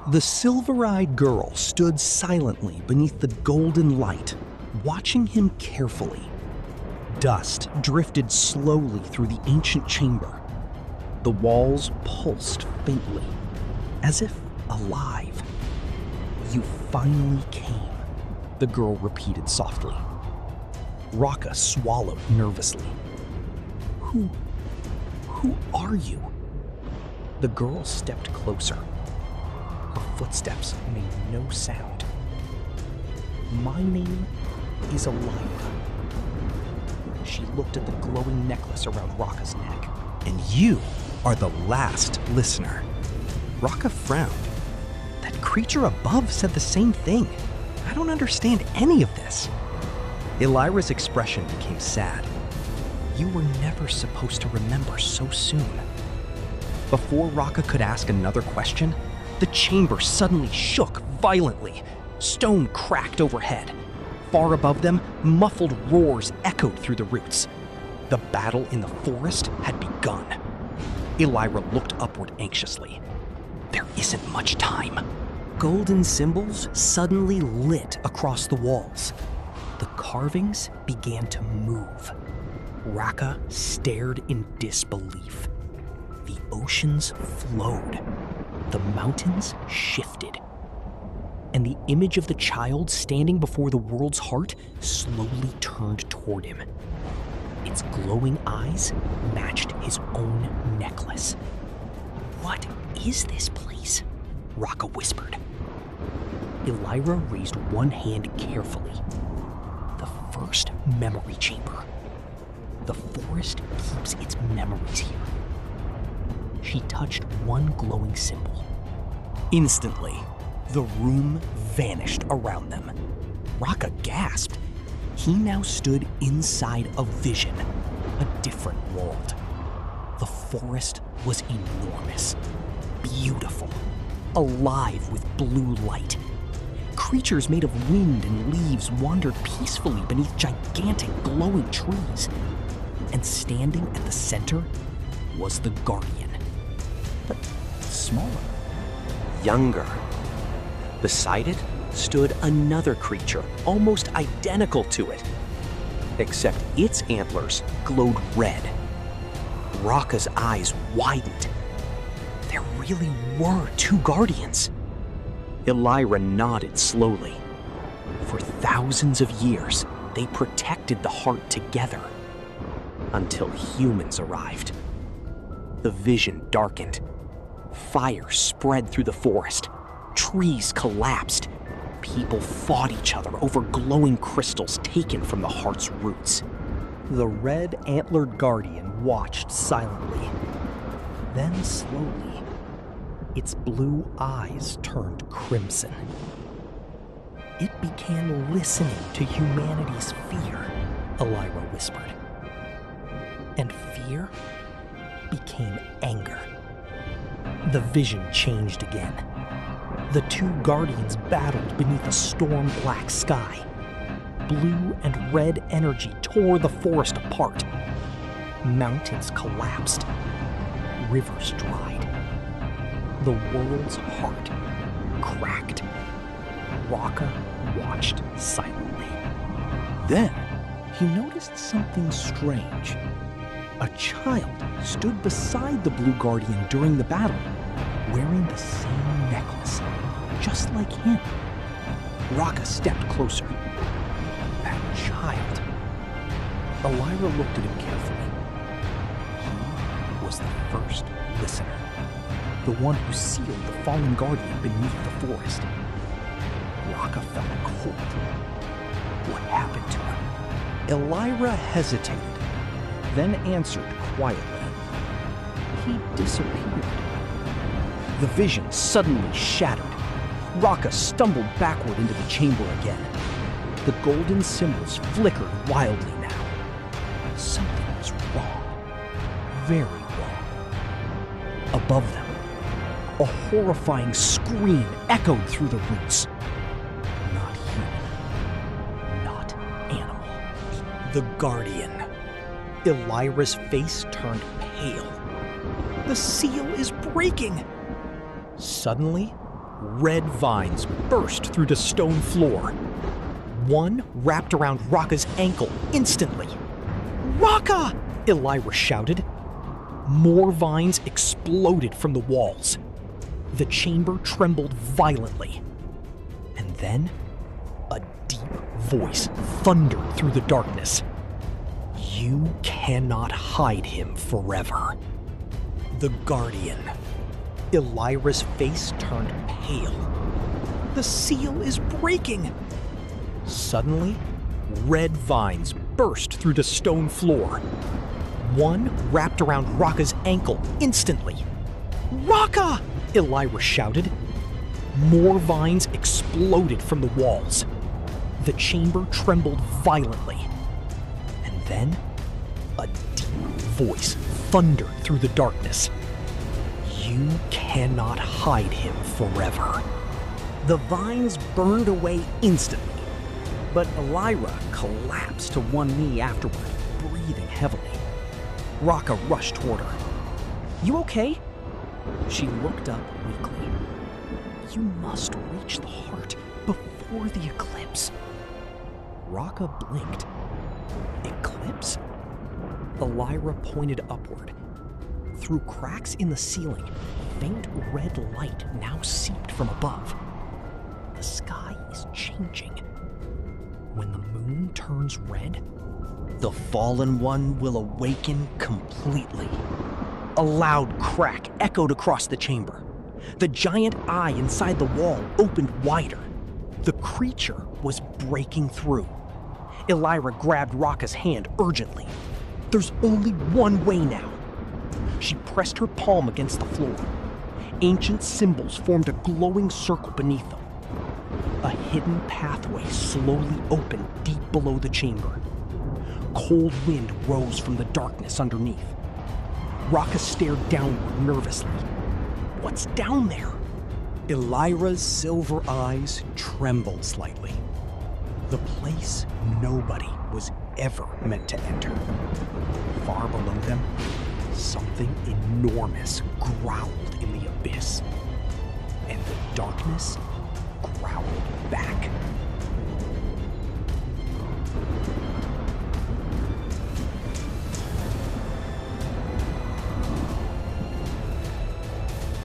The silver-eyed girl stood silently beneath the golden light, watching him carefully. Dust drifted slowly through the ancient chamber. The walls pulsed faintly, as if alive. "You finally came," the girl repeated softly. Raka swallowed nervously. Who are you?" The girl stepped closer. Her footsteps made no sound. "My name is Elira." She looked at the glowing necklace around Raka's neck. "And you are the last listener." Raka frowned. "That creature above said the same thing. I don't understand any of this." Elira's expression became sad. "You were never supposed to remember so soon." Before Raka could ask another question, the chamber suddenly shook violently. Stone cracked overhead. Far above them, muffled roars echoed through the roots. The battle in the forest had begun. Elira looked upward anxiously. There isn't much time. Golden symbols suddenly lit across the walls. The carvings began to move. Raka stared in disbelief. The oceans flowed. The mountains shifted. And the image of the child standing before the world's heart slowly turned toward him. Its glowing eyes matched his own necklace. "What is this place?" Raka whispered. Elira raised one hand carefully. The first memory chamber. The forest keeps its memories here. She touched one glowing symbol. Instantly, the room vanished around them. Raka gasped. He now stood inside a vision, a different world. The forest was enormous, beautiful, alive with blue light. Creatures made of wind and leaves wandered peacefully beneath gigantic glowing trees. And standing at the center was the Guardian, but smaller, younger. Beside it stood another creature almost identical to it, except its antlers glowed red. Raka's eyes widened. There really were two Guardians. Elira nodded slowly. For thousands of years, they protected the heart together, until humans arrived. The vision darkened. Fire spread through the forest. Trees collapsed. People fought each other over glowing crystals taken from the heart's roots. The red-antlered Guardian watched silently. Then slowly, its blue eyes turned crimson. It began listening to humanity's fear, Elira whispered. And fear became anger. The vision changed again. The two Guardians battled beneath a storm-black sky. Blue and red energy tore the forest apart. Mountains collapsed. Rivers dried. The world's heart cracked. Raka watched silently. Then he noticed something strange. A child stood beside the Blue Guardian during the battle, wearing the same necklace, just like him. Raka stepped closer. That child. Elira looked at him carefully. He was the first listener, the one who sealed the fallen Guardian beneath the forest. Raka felt cold. What happened to him? Elira hesitated, then answered quietly. He disappeared. The vision suddenly shattered. Raka stumbled backward into the chamber again. The golden symbols flickered wildly now. Something was wrong. Very wrong. Above them, a horrifying scream echoed through the roots. Not human. Not animal. The Guardian. Elira's face turned pale. The seal is breaking! Suddenly, red vines burst through the stone floor. One wrapped around Rocca's ankle instantly. "Rocca!" Elira shouted. More vines exploded from the walls. The chamber trembled violently. And then, a deep voice thundered through the darkness. "You cannot hide him forever." The Guardian. Elira's face turned pale. "The seal is breaking!" Suddenly, red vines burst through the stone floor. One wrapped around Rocca's ankle instantly. "Rocca!" Elira shouted. More vines exploded from the walls. The chamber trembled violently. And then, a deep voice thundered through the darkness. "You cannot hide him forever." The vines burned away instantly, but Elira collapsed to one knee afterward, breathing heavily. Rocca rushed toward her. "You okay?" She looked up weakly. "You must reach the heart before the eclipse." Rocca blinked. "Eclipse?" Elira pointed upward. Through cracks in the ceiling, faint red light now seeped from above. The sky is changing. When the moon turns red, the fallen one will awaken completely. A loud crack echoed across the chamber. The giant eye inside the wall opened wider. The creature was breaking through. Elira grabbed Rocca's hand urgently. "There's only one way now." She pressed her palm against the floor. Ancient symbols formed a glowing circle beneath them. A hidden pathway slowly opened deep below the chamber. Cold wind rose from the darkness underneath. Rocca stared downward nervously. What's down there? Elira's silver eyes trembled slightly. The place nobody was ever meant to enter. Far below them, something enormous growled in the abyss. And the darkness growled back.